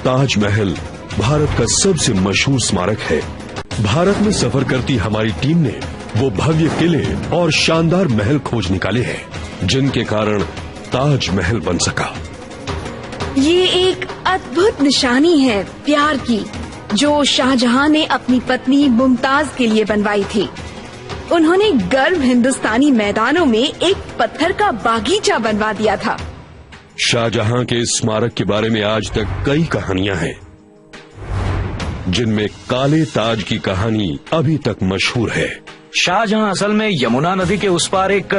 ताजमहल भारत का सबसे मशहूर स्मारक है। भारत में सफर करती हमारी टीम ने वो भव्य किले और शानदार महल खोज निकाले हैं जिनके कारण ताजमहल बन सका। ये एक अद्भुत निशानी है प्यार की, जो शाहजहां ने अपनी पत्नी मुमताज के लिए बनवाई थी। उन्होंने गर्म हिंदुस्तानी मैदानों में एक पत्थर का बागीचा बनवा दिया था। शाहजहां के इस स्मारक के बारे में आज तक कई कहानियां हैं, जिनमें काले ताज की कहानी अभी तक मशहूर है। शाहजहां असल में यमुना नदी के उस पार एक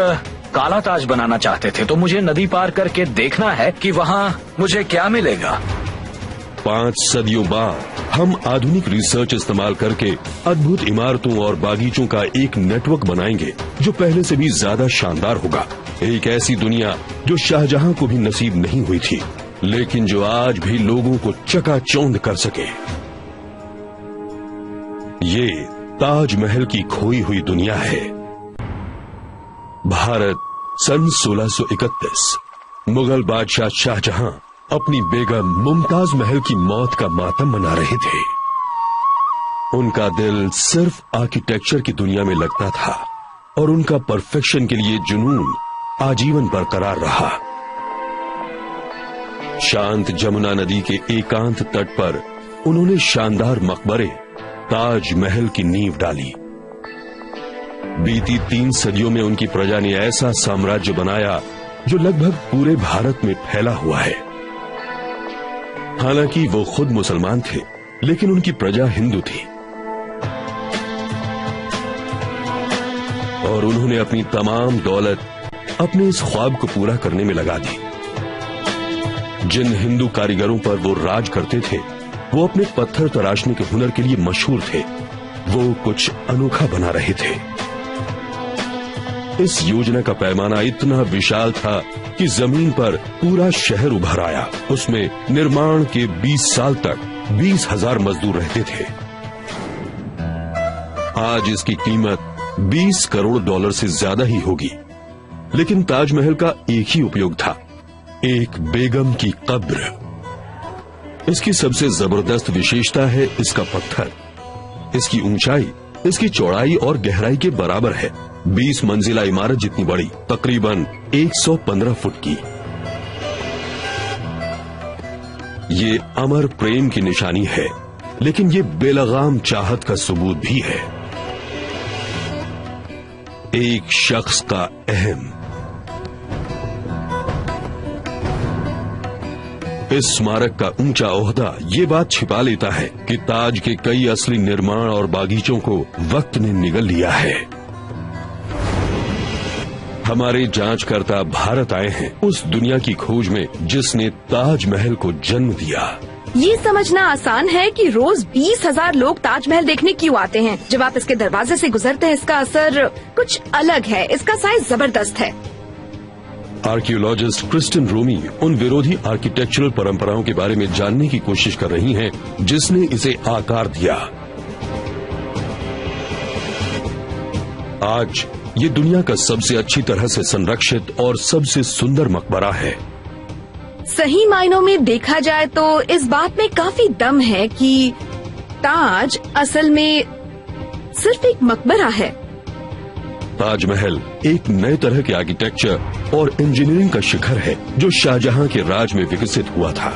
काला ताज बनाना चाहते थे, तो मुझे नदी पार करके देखना है कि वहाँ मुझे क्या मिलेगा। 5 सदियों बाद हम आधुनिक रिसर्च इस्तेमाल करके अद्भुत इमारतों और बागीचों का एक नेटवर्क बनाएंगे जो पहले से भी ज्यादा शानदार होगा। एक ऐसी दुनिया जो शाहजहां को भी नसीब नहीं हुई थी, लेकिन जो आज भी लोगों को चकाचौंध कर सके। ये ताजमहल की खोई हुई दुनिया है। भारत सन 1631। मुगल बादशाह शाहजहां अपनी बेगम मुमताज महल की मौत का मातम मना रहे थे। उनका दिल सिर्फ आर्किटेक्चर की दुनिया में लगता था और उनका परफेक्शन के लिए जुनून आजीवन बरकरार रहा। शांत जमुना नदी के एकांत तट पर उन्होंने शानदार मकबरे ताजमहल की नींव डाली। बीती 3 सदियों में उनकी प्रजा ने ऐसा साम्राज्य बनाया जो लगभग पूरे भारत में फैला हुआ है। हालांकि वो खुद मुसलमान थे, लेकिन उनकी प्रजा हिंदू थी और उन्होंने अपनी तमाम दौलत अपने इस ख्वाब को पूरा करने में लगा दी। जिन हिंदू कारीगरों पर वो राज करते थे, वो अपने पत्थर तराशने के हुनर के लिए मशहूर थे। वो कुछ अनोखा बना रहे थे। इस योजना का पैमाना इतना विशाल था कि जमीन पर पूरा शहर उभर आया। उसमें निर्माण के 20 साल तक 20,000 मजदूर रहते थे। आज इसकी कीमत 20 करोड़ डॉलर से ज्यादा ही होगी। लेकिन ताजमहल का एक ही उपयोग था, एक बेगम की कब्र। इसकी सबसे जबरदस्त विशेषता है इसका पत्थर। इसकी ऊंचाई इसकी चौड़ाई और गहराई के बराबर है। 20 मंजिला इमारत जितनी बड़ी, तकरीबन 115 फुट की। ये अमर प्रेम की निशानी है, लेकिन ये बेलगाम चाहत का सबूत भी है। एक शख्स का अहम। इस स्मारक का ऊंचा ओहदा ये बात छिपा लेता है कि ताज के कई असली निर्माण और बागीचों को वक्त ने निगल लिया है। हमारे जांचकर्ता भारत आए हैं उस दुनिया की खोज में जिसने ताजमहल को जन्म दिया। ये समझना आसान है कि रोज 20,000 लोग ताजमहल देखने क्यों आते हैं। जब आप इसके दरवाजे से गुजरते हैं, इसका असर कुछ अलग है। इसका साइज जबरदस्त है। आर्कियोलॉजिस्ट क्रिस्टिन रोमी उन विरोधी आर्किटेक्चरल परंपराओं के बारे में जानने की कोशिश कर रही हैं जिसने इसे आकार दिया। आज ये दुनिया का सबसे अच्छी तरह से संरक्षित और सबसे सुंदर मकबरा है। सही मायनों में देखा जाए तो इस बात में काफी दम है कि ताज असल में सिर्फ एक मकबरा है। ताजमहल एक नए तरह के आर्किटेक्चर और इंजीनियरिंग का शिखर है जो शाहजहां के राज में विकसित हुआ था।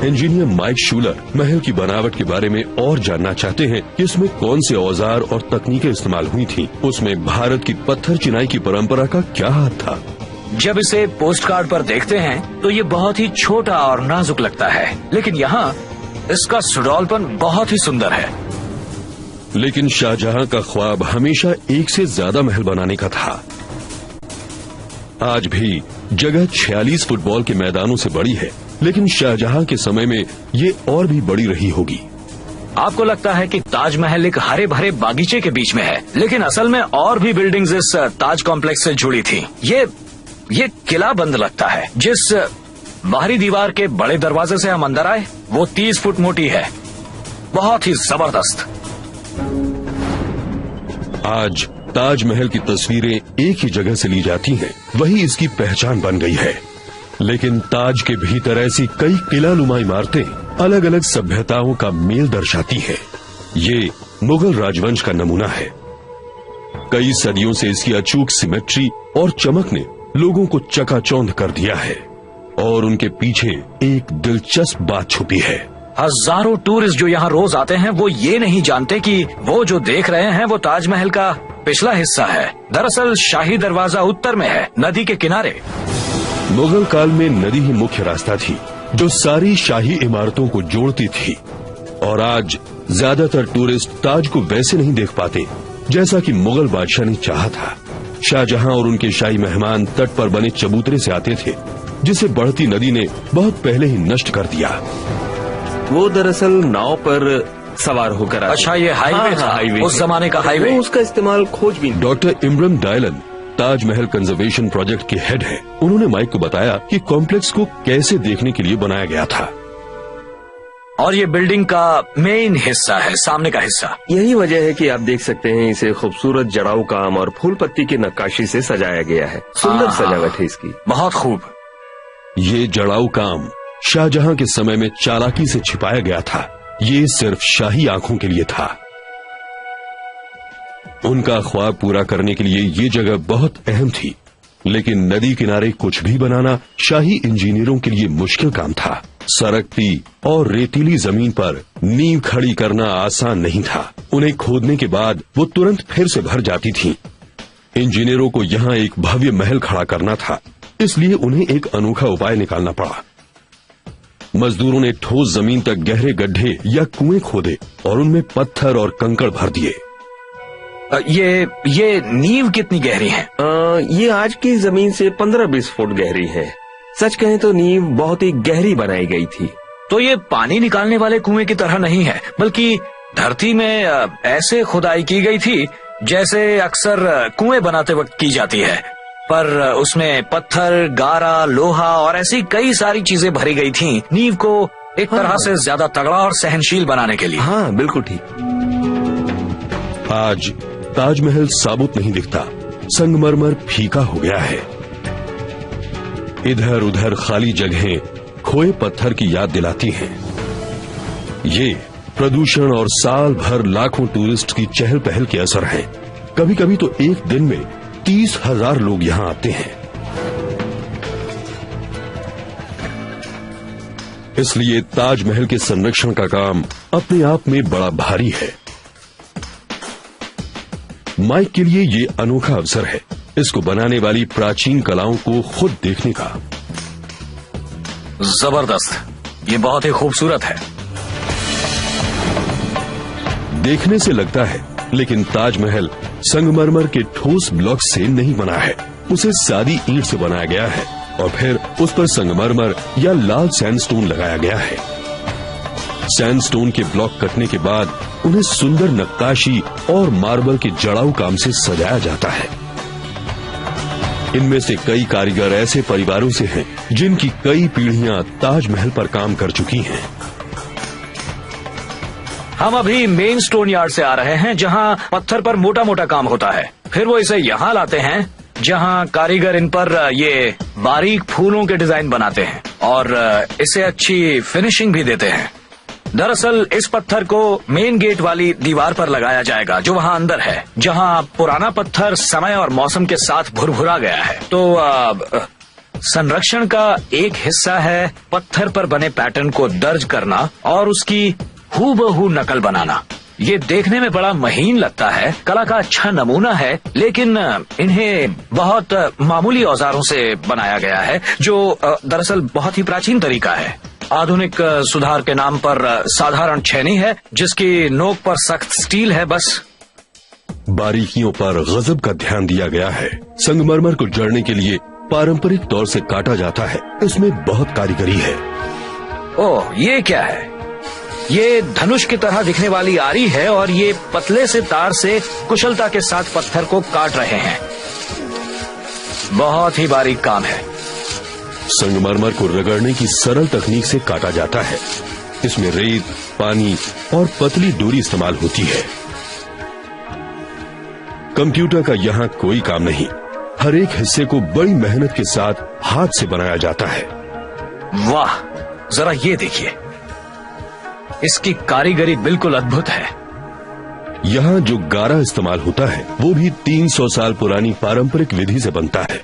इंजीनियर माइक शूलर महल की बनावट के बारे में और जानना चाहते हैं कि इसमें कौन से औजार और तकनीकें इस्तेमाल हुई थी। उसमें भारत की पत्थर चिनाई की परंपरा का क्या हाथ था। जब इसे पोस्ट कार्ड पर देखते हैं तो ये बहुत ही छोटा और नाजुक लगता है, लेकिन यहाँ इसका सुडौलपन बहुत ही सुंदर है। लेकिन शाहजहां का ख्वाब हमेशा एक से ज्यादा महल बनाने का था। आज भी जगह 46 फुटबॉल के मैदानों से बड़ी है, लेकिन शाहजहां के समय में ये और भी बड़ी रही होगी। आपको लगता है कि ताजमहल एक हरे भरे बागीचे के बीच में है, लेकिन असल में और भी बिल्डिंग्स इस ताज कॉम्प्लेक्स से जुड़ी थी। ये किला बंद लगता है। जिस बाहरी दीवार के बड़े दरवाजे से हम अंदर आए, वो 30 फुट मोटी है। बहुत ही जबरदस्त। आज ताजमहल की तस्वीरें एक ही जगह से ली जाती हैं, वही इसकी पहचान बन गई है। लेकिन ताज के भीतर ऐसी कई किलानुमा इमारतें अलग अलग सभ्यताओं का मेल दर्शाती है। ये मुगल राजवंश का नमूना है। कई सदियों से इसकी अचूक सिमेट्री और चमक ने लोगों को चकाचौंध कर दिया है और उनके पीछे एक दिलचस्प बात छुपी है। हजारों टूरिस्ट जो यहाँ रोज आते हैं वो ये नहीं जानते कि वो जो देख रहे हैं वो ताजमहल का पिछला हिस्सा है। दरअसल शाही दरवाजा उत्तर में है, नदी के किनारे। मुगल काल में नदी ही मुख्य रास्ता थी जो सारी शाही इमारतों को जोड़ती थी, और आज ज्यादातर टूरिस्ट ताज को वैसे नहीं देख पाते जैसा कि मुगल बादशाह ने चाहा था। शाहजहां और उनके शाही मेहमान तट पर बने चबूतरे से आते थे, जिसे बढ़ती नदी ने बहुत पहले ही नष्ट कर दिया। वो दरअसल नाव पर सवार होकर आते। अच्छा, ये हाईवे था, हाईवे उस जमाने का हाईवे। वो उसका इस्तेमाल खोजबीन। Doctor Imran Dylan Taj Mahal conservation project के हेड है। उन्होंने माइक को बताया कि कॉम्प्लेक्स को कैसे देखने के लिए बनाया गया था। और ये बिल्डिंग का मेन हिस्सा है, सामने का हिस्सा। यही वजह है कि आप देख सकते हैं इसे खूबसूरत जड़ाऊ काम और फूल पत्ती की नक्काशी से सजाया गया है। सुंदर सजावट है इसकी, बहुत खूब। ये जड़ाऊ काम शाहजहां के समय में चालाकी से छिपाया गया था। ये सिर्फ शाही आंखों के लिए था। उनका ख्वाब पूरा करने के लिए ये जगह बहुत अहम थी, लेकिन नदी किनारे कुछ भी बनाना शाही इंजीनियरों के लिए मुश्किल काम था। सरकती और रेतीली जमीन पर नींव खड़ी करना आसान नहीं था। उन्हें खोदने के बाद वो तुरंत फिर से भर जाती थीं। इंजीनियरों को यहाँ एक भव्य महल खड़ा करना था, इसलिए उन्हें एक अनोखा उपाय निकालना पड़ा। मजदूरों ने ठोस जमीन तक गहरे गड्ढे या कुएं खोदे और उनमें पत्थर और कंकड़ भर दिए। ये नींव कितनी गहरी है? ये आज की जमीन से 15-20 फुट गहरी है। सच कहें तो नींव बहुत ही गहरी बनाई गई थी। तो ये पानी निकालने वाले कुएं की तरह नहीं है, बल्कि धरती में ऐसे खुदाई की गई थी जैसे अक्सर कुएं बनाते वक्त की जाती है, पर उसमें पत्थर, गारा, लोहा और ऐसी कई सारी चीजें भरी गई थीं नींव को एक तरह से ज्यादा तगड़ा और सहनशील बनाने के लिए। हाँ, बिल्कुल ठीक। आज ताजमहल साबुत नहीं दिखता, संगमरमर फीका हो गया है। इधर उधर खाली जगहें खोए पत्थर की याद दिलाती हैं। ये प्रदूषण और साल भर लाखों टूरिस्ट की चहल पहल के असर हैं। कभी कभी तो एक दिन में 30,000 लोग यहाँ आते हैं। इसलिए ताजमहल के संरक्षण का काम अपने आप में बड़ा भारी है। माइक के लिए ये अनोखा अवसर है इसको बनाने वाली प्राचीन कलाओं को खुद देखने का। जबरदस्त, ये बहुत ही खूबसूरत है। देखने से लगता है, लेकिन ताजमहल संगमरमर के ठोस ब्लॉक से नहीं बना है। उसे सादी ईंट से बनाया गया है और फिर उस पर संगमरमर या लाल सैंडस्टोन लगाया गया है। सैंडस्टोन के ब्लॉक कटने के बाद उन्हें सुंदर नक्काशी और मार्बल के जड़ाऊ काम से सजाया जाता है। इनमें से कई कारीगर ऐसे परिवारों से हैं जिनकी कई पीढ़ियां ताजमहल पर काम कर चुकी हैं। हम अभी मेन स्टोन यार्ड से आ रहे हैं, जहां पत्थर पर मोटा मोटा काम होता है। फिर वो इसे यहाँ लाते हैं जहां कारीगर इन पर ये बारीक फूलों के डिजाइन बनाते हैं और इसे अच्छी फिनिशिंग भी देते हैं। दरअसल इस पत्थर को मेन गेट वाली दीवार पर लगाया जाएगा जो वहां अंदर है, जहां पुराना पत्थर समय और मौसम के साथ भुरभुरा गया है। तो संरक्षण का एक हिस्सा है पत्थर पर बने पैटर्न को दर्ज करना और उसकी हूबहू नकल बनाना। ये देखने में बड़ा महीन लगता है, कला का अच्छा नमूना है, लेकिन इन्हें बहुत मामूली औजारों से बनाया गया है जो दरअसल बहुत ही प्राचीन तरीका है। आधुनिक सुधार के नाम पर साधारण छेनी है जिसकी नोक पर सख्त स्टील है। बस बारीकियों पर गजब का ध्यान दिया गया है। संगमरमर को जड़ने के लिए पारंपरिक तौर से काटा जाता है। इसमें बहुत कारीगरी है। ओह, ये क्या है? ये धनुष की तरह दिखने वाली आरी है और ये पतले से तार से कुशलता के साथ पत्थर को काट रहे हैं। बहुत ही बारीक काम है। संगमरमर को रगड़ने की सरल तकनीक से काटा जाता है। इसमें रेत, पानी और पतली डोरी इस्तेमाल होती है। कंप्यूटर का यहाँ कोई काम नहीं। हर एक हिस्से को बड़ी मेहनत के साथ हाथ से बनाया जाता है। वाह, जरा ये देखिए, इसकी कारीगरी बिल्कुल अद्भुत है। यहाँ जो गारा इस्तेमाल होता है वो भी 300 साल पुरानी पारंपरिक विधि से बनता है।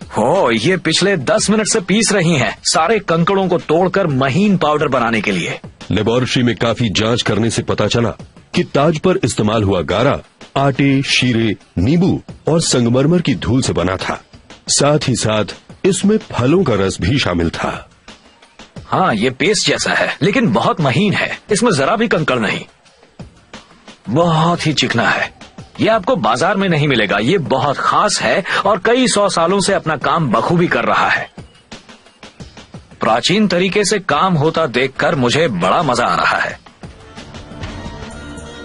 हो, ये पिछले 10 मिनट से पीस रही हैं, सारे कंकड़ों को तोड़कर महीन पाउडर बनाने के लिए। लेबोरेटरी में काफी जांच करने से पता चला कि ताज पर इस्तेमाल हुआ गारा आटे, शीरे, नींबू और संगमरमर की धूल से बना था। साथ ही साथ इसमें फलों का रस भी शामिल था। हाँ, ये पेस्ट जैसा है लेकिन बहुत महीन है, इसमें जरा भी कंकड़ नहीं। बहुत ही चिकना है, ये आपको बाजार में नहीं मिलेगा। ये बहुत खास है और कई 100 सालों से अपना काम बखूबी कर रहा है। प्राचीन तरीके से काम होता देखकर मुझे बड़ा मजा आ रहा है।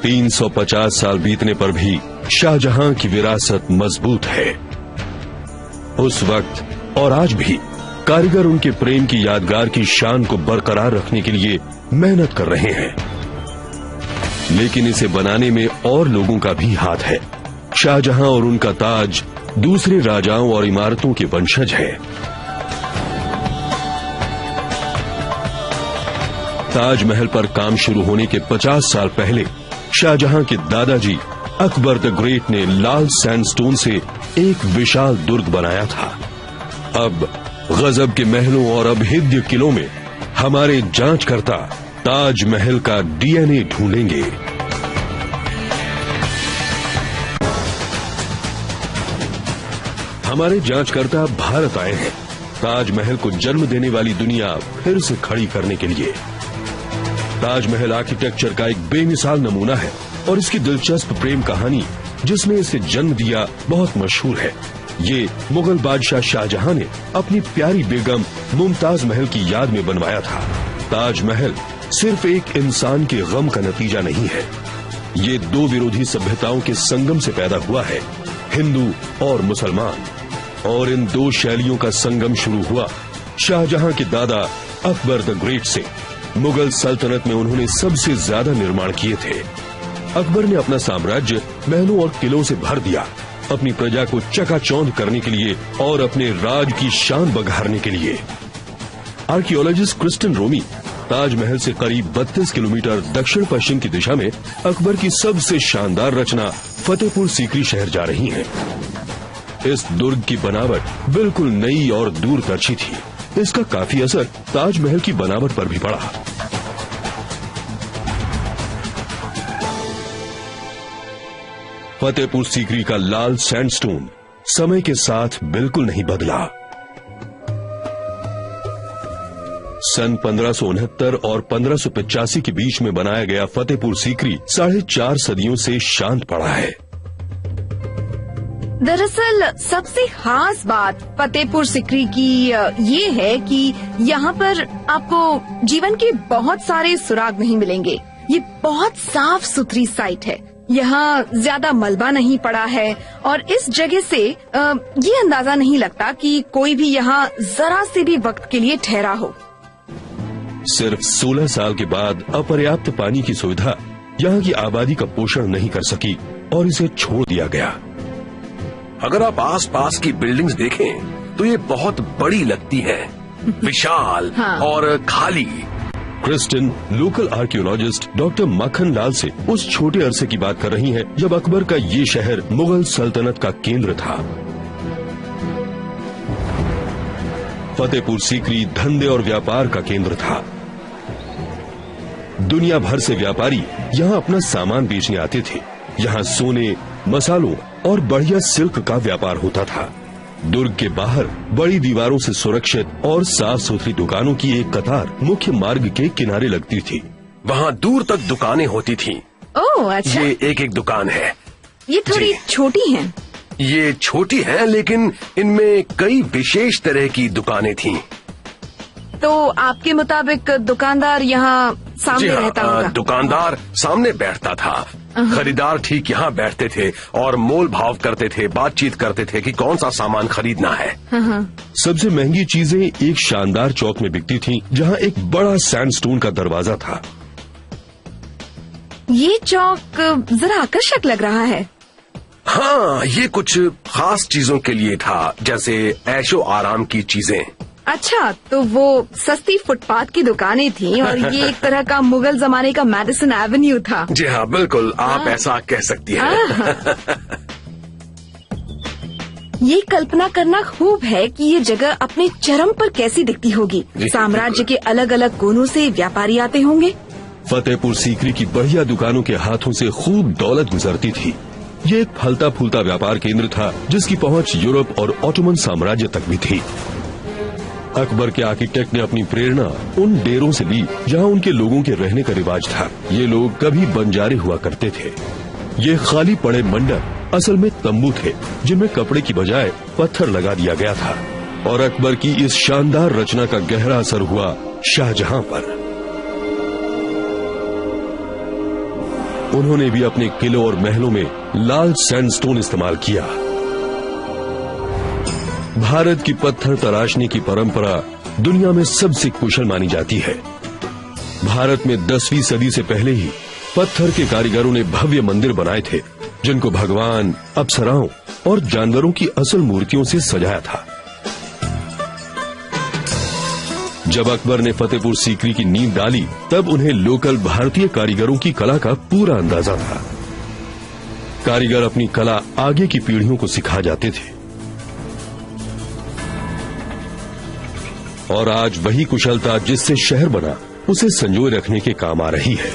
350 साल बीतने पर भी शाहजहां की विरासत मजबूत है। उस वक्त और आज भी कारीगर उनके प्रेम की यादगार की शान को बरकरार रखने के लिए मेहनत कर रहे हैं। लेकिन इसे बनाने में और लोगों का भी हाथ है। शाहजहां और उनका ताज दूसरे राजाओं और इमारतों के वंशज है। ताजमहल पर काम शुरू होने के 50 साल पहले शाहजहां के दादाजी अकबर द ग्रेट ने लाल सैंडस्टोन से एक विशाल दुर्ग बनाया था। अब गजब के महलों और अभेद्य किलों में हमारे जांचकर्ता ताजमहल का डीएनए ढूंढेंगे। हमारे जांचकर्ता भारत आए हैं ताजमहल को जन्म देने वाली दुनिया फिर से खड़ी करने के लिए। ताजमहल आर्किटेक्चर का एक बेमिसाल नमूना है और इसकी दिलचस्प प्रेम कहानी जिसने इसे जन्म दिया बहुत मशहूर है। ये मुगल बादशाह शाहजहां ने अपनी प्यारी बेगम मुमताज महल की याद में बनवाया था। ताजमहल सिर्फ एक इंसान के गम का नतीजा नहीं है, ये दो विरोधी सभ्यताओं के संगम से पैदा हुआ है, हिंदू और मुसलमान। और इन दो शैलियों का संगम शुरू हुआ शाहजहां के दादा अकबर द ग्रेट से। मुगल सल्तनत में उन्होंने सबसे ज्यादा निर्माण किए थे। अकबर ने अपना साम्राज्य महलों और किलों से भर दिया, अपनी प्रजा को चकाचौंध करने के लिए और अपने राज की शान बघारने के लिए। आर्कियोलॉजिस्ट क्रिस्टन रोमी ताजमहल से करीब 32 किलोमीटर दक्षिण पश्चिम की दिशा में अकबर की सबसे शानदार रचना फतेहपुर सीकरी शहर जा रही हैं। इस दुर्ग की बनावट बिल्कुल नई और दूरदर्शी थी। इसका काफी असर ताजमहल की बनावट पर भी पड़ा। फतेहपुर सीकरी का लाल सैंडस्टोन समय के साथ बिल्कुल नहीं बदला। सन 1569 और 1585 के बीच में बनाया गया फतेहपुर सीकरी 4.5 सदियों से शांत पड़ा है। दरअसल सबसे खास बात फतेहपुर सीकरी की ये है कि यहाँ पर आपको जीवन के बहुत सारे सुराग नहीं मिलेंगे। ये बहुत साफ सुथरी साइट है, यहाँ ज्यादा मलबा नहीं पड़ा है और इस जगह से ये अंदाजा नहीं लगता कि कोई भी यहाँ जरा से भी वक्त के लिए ठहरा हो। सिर्फ 16 साल के बाद अपर्याप्त पानी की सुविधा यहाँ की आबादी का पोषण नहीं कर सकी और इसे छोड़ दिया गया। अगर आप आसपास की बिल्डिंग्स देखें तो ये बहुत बड़ी लगती हैं, विशाल हाँ। और खाली। क्रिस्टन लोकल आर्कियोलॉजिस्ट डॉक्टर मक्खन लाल से उस छोटे अरसे की बात कर रही हैं जब अकबर का ये शहर मुगल सल्तनत का केंद्र था। फतेहपुर सीकरी धंधे और व्यापार का केंद्र था। दुनिया भर से व्यापारी यहाँ अपना सामान बेचने आते थे। यहाँ सोने, मसालों और बढ़िया सिल्क का व्यापार होता था। दुर्ग के बाहर बड़ी दीवारों से सुरक्षित और साफ सुथरी दुकानों की एक कतार मुख्य मार्ग के किनारे लगती थी। वहाँ दूर तक दुकानें होती थीं। ओह अच्छा, ये एक दुकान है। ये थोड़ी जी। छोटी हैं। ये छोटी है लेकिन इनमें कई विशेष तरह की दुकानें थीं। तो आपके मुताबिक दुकानदार यहाँ सामने जी रहता हाँ, होगा? दुकानदार सामने बैठता था, खरीदार ठीक यहाँ बैठते थे और मोल भाव करते थे, बातचीत करते थे कि कौन सा सामान खरीदना है। सबसे महंगी चीजें एक शानदार चौक में बिकती थीं, जहाँ एक बड़ा सैंडस्टोन का दरवाजा था। ये चौक जरा आकर्षक लग रहा है। हाँ, ये कुछ खास चीजों के लिए था, जैसे ऐशो आराम की चीजें। अच्छा, तो वो सस्ती फुटपाथ की दुकानें थी और ये एक तरह का मुगल जमाने का मैडिसन एवेन्यू था। जी हाँ, बिल्कुल, आप ऐसा कह सकती हैं। ये कल्पना करना खूब है कि ये जगह अपने चरम पर कैसी दिखती होगी। साम्राज्य के अलग अलग कोनों से व्यापारी आते होंगे। फतेहपुर सीकरी की बढ़िया दुकानों के हाथों से खूब दौलत गुजरती थी। ये एक फलता फूलता व्यापार केंद्र था जिसकी पहुंच यूरोप और ऑटोमन साम्राज्य तक भी थी। अकबर के आर्किटेक्ट ने अपनी प्रेरणा उन डेरों से ली जहां उनके लोगों के रहने का रिवाज था। ये लोग कभी बंजारे हुआ करते थे। ये खाली पड़े मंडप असल में तंबू थे जिनमें कपड़े की बजाय पत्थर लगा दिया गया था। और अकबर की इस शानदार रचना का गहरा असर हुआ शाहजहां पर। उन्होंने भी अपने किलों और महलों में लाल सैंडस्टोन इस्तेमाल किया। भारत की पत्थर तराशने की परंपरा दुनिया में सबसे कुशल मानी जाती है। भारत में 10वीं सदी से पहले ही पत्थर के कारीगरों ने भव्य मंदिर बनाए थे जिनको भगवान, अप्सराओं और जानवरों की असल मूर्तियों से सजाया था। जब अकबर ने फतेहपुर सीकरी की नींव डाली तब उन्हें लोकल भारतीय कारीगरों की कला का पूरा अंदाजा था। कारीगर अपनी कला आगे की पीढ़ियों को सिखा जाते थे और आज वही कुशलता जिससे शहर बना उसे संजोए रखने के काम आ रही है।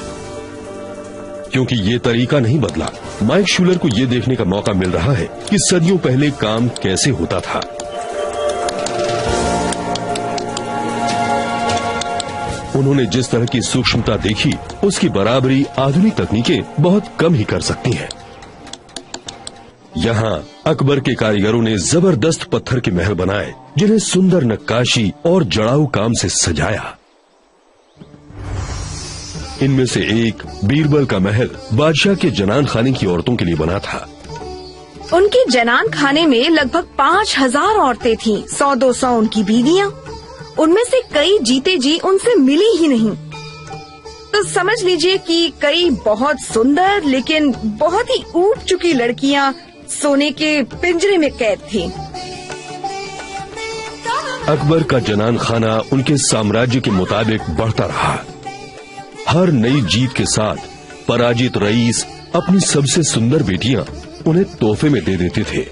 क्योंकि ये तरीका नहीं बदला, माइक शूलर को ये देखने का मौका मिल रहा है कि सदियों पहले काम कैसे होता था। उन्होंने जिस तरह की सूक्ष्मता देखी उसकी बराबरी आधुनिक तकनीकें बहुत कम ही कर सकती हैं। यहाँ अकबर के कारीगरों ने जबरदस्त पत्थर के महल बनाए जिन्हें सुंदर नक्काशी और जड़ाऊ काम से सजाया। इनमें से एक बीरबल का महल बादशाह के जनान खाने की औरतों के लिए बना था। उनके जनान खाने में लगभग 5000 औरतें थीं, 100-200 उनकी बीवियां। उनमें से कई जीते जी उनसे मिली ही नहीं। तो समझ लीजिए कि कई बहुत सुंदर लेकिन बहुत ही ऊब चुकी लड़कियां सोने के पिंजरे में कैद थीं। अकबर का जनान खाना उनके साम्राज्य के मुताबिक बढ़ता रहा। हर नई जीत के साथ पराजित रईस अपनी सबसे सुंदर बेटियां उन्हें तोहफे में दे देते थे।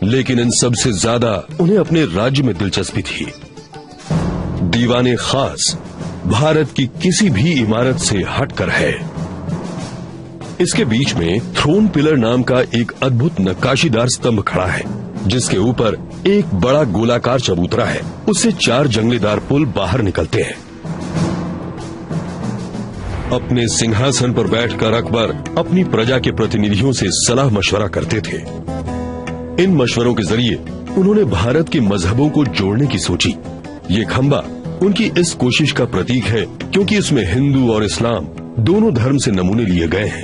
लेकिन इन सबसे ज्यादा उन्हें अपने राज्य में दिलचस्पी थी। दीवाने खास भारत की किसी भी इमारत से हटकर है। इसके बीच में थ्रोन पिलर नाम का एक अद्भुत नक्काशीदार स्तंभ खड़ा है जिसके ऊपर एक बड़ा गोलाकार चबूतरा है। उससे 4 जंगलेदार पुल बाहर निकलते हैं। अपने सिंहासन पर बैठकर अकबर अपनी प्रजा के प्रतिनिधियों से सलाह मशवरा करते थे। इन मशवरों के जरिए उन्होंने भारत के मजहबों को जोड़ने की सोची। ये खंबा उनकी इस कोशिश का प्रतीक है क्योंकि इसमें हिंदू और इस्लाम दोनों धर्म से नमूने लिए गए हैं।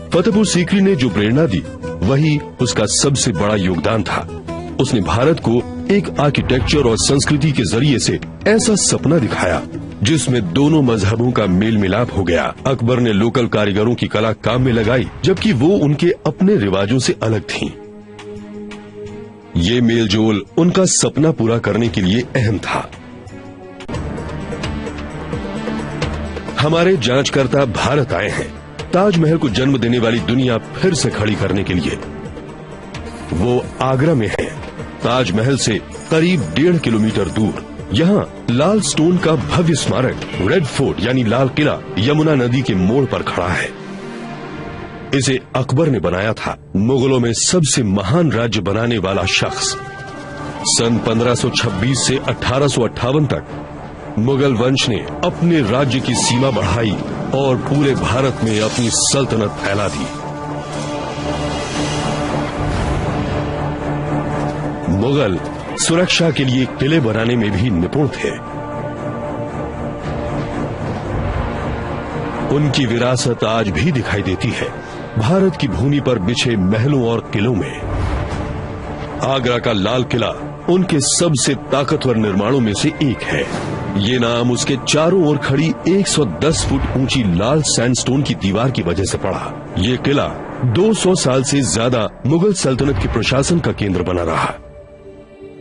फतेहपुर सीकरी ने जो प्रेरणा दी वही उसका सबसे बड़ा योगदान था। उसने भारत को एक आर्किटेक्चर और संस्कृति के जरिए से ऐसा सपना दिखाया जिसमें दोनों मजहबों का मेल मिलाप हो गया। अकबर ने लोकल कारीगरों की कला काम में लगाई जबकि वो उनके अपने रिवाजों से अलग थीं। ये मेलजोल उनका सपना पूरा करने के लिए अहम था। हमारे जांचकर्ता भारत आए हैं ताजमहल को जन्म देने वाली दुनिया फिर से खड़ी करने के लिए। वो आगरा में है। ताजमहल से करीब 1.5 किलोमीटर दूर यहाँ लाल स्टोन का भव्य स्मारक रेड फोर्ट यानी लाल किला यमुना नदी के मोड़ पर खड़ा है। इसे अकबर ने बनाया था, मुगलों में सबसे महान राज्य बनाने वाला शख्स। सन 1526 से 1858 तक मुगल वंश ने अपने राज्य की सीमा बढ़ाई और पूरे भारत में अपनी सल्तनत फैला दी। मुगल सुरक्षा के लिए किले बनाने में भी निपुण थे। उनकी विरासत आज भी दिखाई देती है भारत की भूमि पर बिछे महलों और किलों में। आगरा का लाल किला उनके सबसे ताकतवर निर्माणों में से एक है। ये नाम उसके चारों ओर खड़ी 110 फुट ऊंची लाल सैंडस्टोन की दीवार की वजह से पड़ा। ये किला 200 साल से ज्यादा मुगल सल्तनत के प्रशासन का केंद्र बना रहा।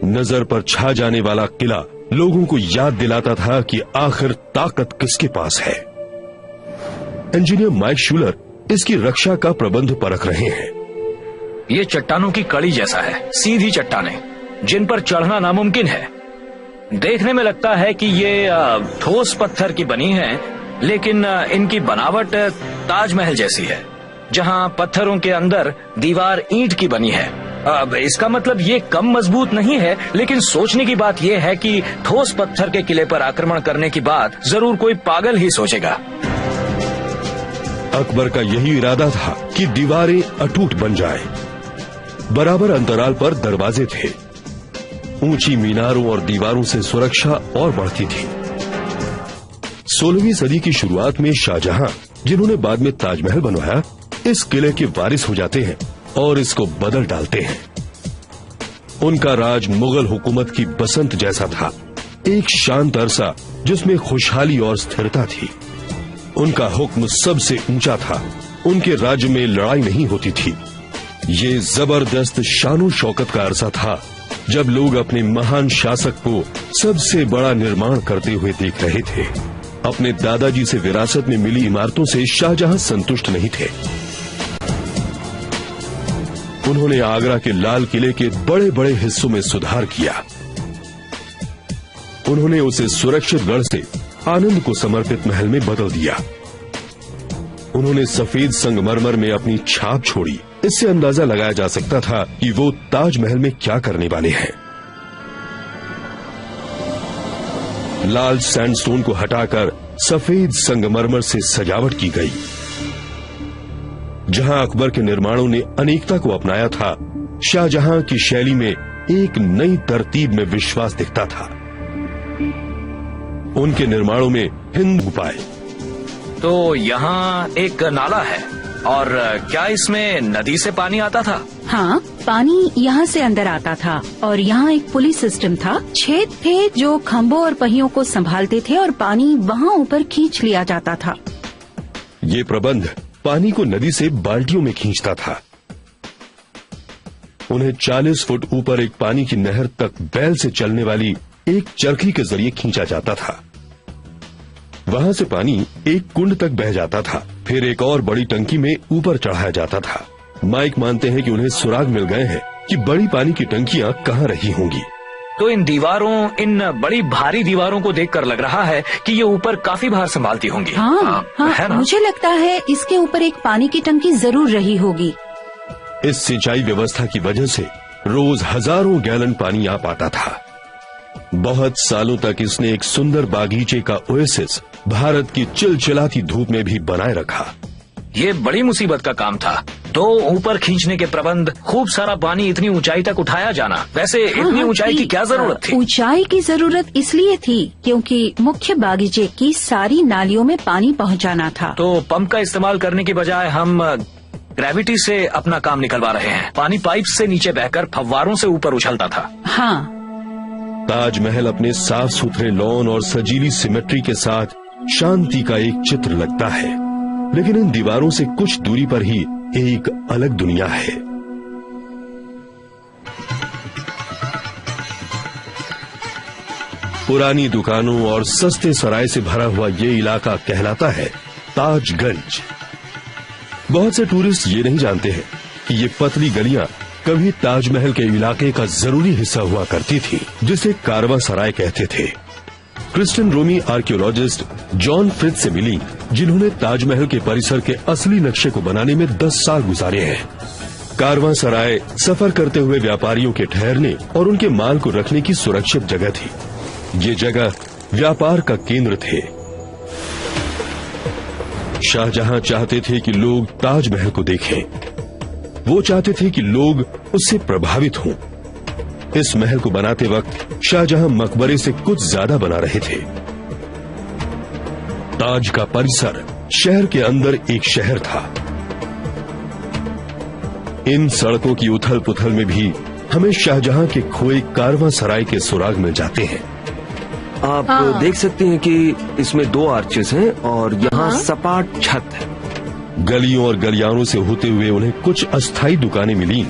नजर पर छा जाने वाला किला लोगों को याद दिलाता था कि आखिर ताकत किसके पास है। इंजीनियर माइक शूलर इसकी रक्षा का प्रबंध परख रहे हैं। ये चट्टानों की कड़ी जैसा है, सीधी चट्टानें जिन पर चढ़ना नामुमकिन है। देखने में लगता है कि ये ठोस पत्थर की बनी है, लेकिन इनकी बनावट ताजमहल जैसी है, जहां पत्थरों के अंदर दीवार ईंट की बनी है। अब इसका मतलब ये कम मजबूत नहीं है, लेकिन सोचने की बात यह है कि ठोस पत्थर के किले पर आक्रमण करने की बात जरूर कोई पागल ही सोचेगा। अकबर का यही इरादा था कि दीवारें अटूट बन जाएं। बराबर अंतराल पर दरवाजे थे। ऊंची मीनारों और दीवारों से सुरक्षा और बढ़ती थी। 16वीं सदी की शुरुआत में शाहजहां, जिन्होंने बाद में ताजमहल बनवाया, इस किले के वारिस हो जाते हैं और इसको बदल डालते हैं। उनका राज मुगल हुकूमत की बसंत जैसा था, एक शांत अरसा जिसमें खुशहाली और स्थिरता थी। उनका हुक्म सबसे ऊंचा था। उनके राज्य में लड़ाई नहीं होती थी। ये जबरदस्त शानो शौकत का अरसा था जब लोग अपने महान शासक को सबसे बड़ा निर्माण करते हुए देख रहे थे। अपने दादाजी से विरासत में मिली इमारतों से शाहजहां संतुष्ट नहीं थे। उन्होंने आगरा के लाल किले के बड़े बड़े हिस्सों में सुधार किया। उन्होंने उसे सुरक्षित गढ़ से आनंद को समर्पित महल में बदल दिया। उन्होंने सफेद संगमरमर में अपनी छाप छोड़ी। इससे अंदाजा लगाया जा सकता था कि वो ताजमहल में क्या करने वाले हैं। लाल सैंडस्टोन को हटाकर सफेद संगमरमर से सजावट की गई। जहां अकबर के निर्माणों ने अनेकता को अपनाया था, शाहजहां की शैली में एक नई तरतीब में विश्वास दिखता था। उनके निर्माणों में हिंद पाए। तो यहाँ एक नाला है, और क्या इसमें नदी से पानी आता था? हाँ, पानी यहाँ से अंदर आता था और यहाँ एक पुली सिस्टम था। छेद थे जो खंभों और पहियों को संभालते थे और पानी वहाँ ऊपर खींच लिया जाता था। ये प्रबंध पानी को नदी से बाल्टियों में खींचता था। उन्हें 40 फुट ऊपर एक पानी की नहर तक बैल से चलने वाली एक चरखी के जरिए खींचा जाता था। वहां से पानी एक कुंड तक बह जाता था, फिर एक और बड़ी टंकी में ऊपर चढ़ाया जाता था। माइक मानते हैं कि उन्हें सुराग मिल गए हैं कि बड़ी पानी की टंकियां कहाँ रही होंगी। तो इन बड़ी भारी दीवारों को देखकर लग रहा है कि ये ऊपर काफी भार संभालती होंगी। हाँ, है ना? मुझे लगता है इसके ऊपर एक पानी की टंकी जरूर रही होगी। इस सिंचाई व्यवस्था की वजह से रोज हजारों गैलन पानी आ पाता था। बहुत सालों तक इसने एक सुंदर बागीचे का ओएसिस भारत की चिलचिलाती धूप में भी बनाए रखा। ये बड़ी मुसीबत का काम था। तो ऊपर खींचने के प्रबंध, खूब सारा पानी इतनी ऊंचाई तक उठाया जाना। वैसे इतनी ऊंचाई की क्या जरूरत थी? ऊंचाई की जरूरत इसलिए थी क्योंकि मुख्य बागीचे की सारी नालियों में पानी पहुंचाना था। तो पंप का इस्तेमाल करने की बजाय हम ग्रेविटी से अपना काम निकलवा रहे हैं। पानी पाइप से नीचे बहकर फव्वारों से ऊपर उछलता था। हाँ, ताजमहल अपने साफ सुथरे लॉन और सजीली सिमेट्री के साथ शांति का एक चित्र लगता है, लेकिन इन दीवारों से कुछ दूरी पर ही एक अलग दुनिया है। पुरानी दुकानों और सस्ते सराय से भरा हुआ ये इलाका कहलाता है ताजगंज। बहुत से टूरिस्ट ये नहीं जानते हैं कि ये पतली गलियां कभी ताजमहल के इलाके का जरूरी हिस्सा हुआ करती थी, जिसे कारवां सराय कहते थे। क्रिश्चियन रोमी आर्कियोलॉजिस्ट जॉन फ्रिथ से मिली, जिन्होंने ताजमहल के परिसर के असली नक्शे को बनाने में 10 साल गुजारे हैं। कारवां सराय सफर करते हुए व्यापारियों के ठहरने और उनके माल को रखने की सुरक्षित जगह थी। ये जगह व्यापार का केंद्र थे। शाहजहां चाहते थे कि लोग ताजमहल को देखें। वो चाहते थे कि लोग उससे प्रभावित हों। इस महल को बनाते वक्त शाहजहां मकबरे से कुछ ज्यादा बना रहे थे। ताज का परिसर शहर के अंदर एक शहर था। इन सड़कों की उथल पुथल में भी हमें शाहजहां के खोए कारवां सराय के सुराग मिल जाते हैं। आप देख सकते हैं कि इसमें 2 आर्चेस हैं और यहाँ सपाट छत है। गलियों और गलियारों से होते हुए उन्हें कुछ अस्थायी दुकानें मिली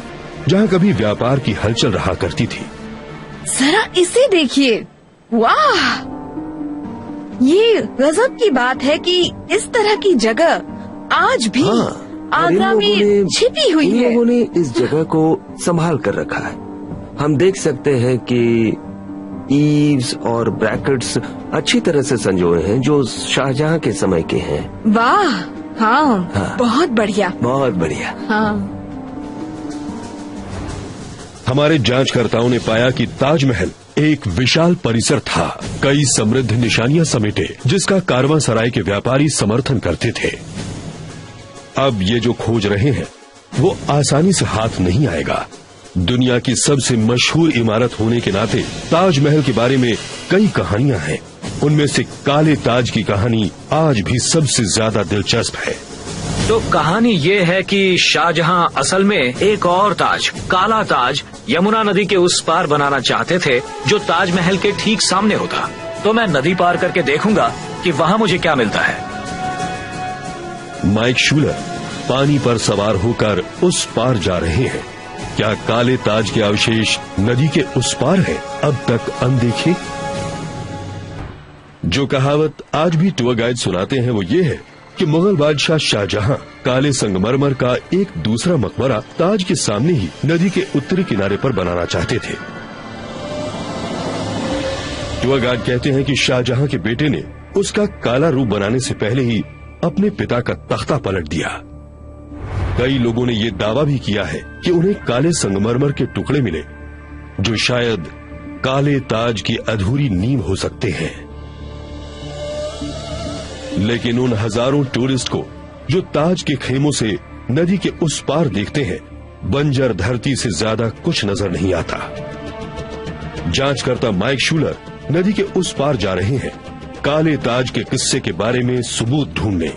जहां कभी व्यापार की हलचल रहा करती थी। जरा इसे देखिए, वाह! ये गजब की बात है कि इस तरह की जगह आज भी आगरा में छिपी हुई है। लोगों ने इस जगह को संभाल कर रखा है। हम देख सकते हैं कि ईव्स और ब्रैकेट्स अच्छी तरह से संजोए हैं जो शाहजहां के समय के हैं। वाह! हाँ, बहुत बढ़िया, बहुत बढ़िया। हाँ। हमारे जांचकर्ताओं ने पाया कि ताजमहल एक विशाल परिसर था, कई समृद्ध निशानियां समेटे, जिसका कारवांसराय के व्यापारी समर्थन करते थे। अब ये जो खोज रहे हैं वो आसानी से हाथ नहीं आएगा। दुनिया की सबसे मशहूर इमारत होने के नाते ताजमहल के बारे में कई कहानियां हैं। उनमें से काले ताज की कहानी आज भी सबसे ज्यादा दिलचस्प है। तो कहानी ये है कि शाहजहां असल में एक और ताज, काला ताज, यमुना नदी के उस पार बनाना चाहते थे जो ताजमहल के ठीक सामने होता। तो मैं नदी पार करके देखूंगा कि वहाँ मुझे क्या मिलता है। माइक शूलर पानी पर सवार होकर उस पार जा रहे हैं। क्या काले ताज के अवशेष नदी के उस पार है, अब तक अनदेखे? जो कहावत आज भी टूर गाइड सुनाते हैं वो ये है कि मुगल बादशाह शाहजहां काले संगमरमर का एक दूसरा मकबरा ताज के सामने ही नदी के उत्तरी किनारे पर बनाना चाहते थे। टूर गाइड कहते हैं कि शाहजहां के बेटे ने उसका काला रूप बनाने से पहले ही अपने पिता का तख्ता पलट दिया। कई लोगों ने यह दावा भी किया है कि उन्हें काले संगमरमर के टुकड़े मिले जो शायद काले ताज की अधूरी नींव हो सकते हैं। लेकिन उन हजारों टूरिस्ट को जो ताज के खेमों से नदी के उस पार देखते हैं, बंजर धरती से ज्यादा कुछ नजर नहीं आता। जांचकर्ता माइक शूलर नदी के उस पार जा रहे हैं काले ताज के किस्से के बारे में सबूत ढूंढने।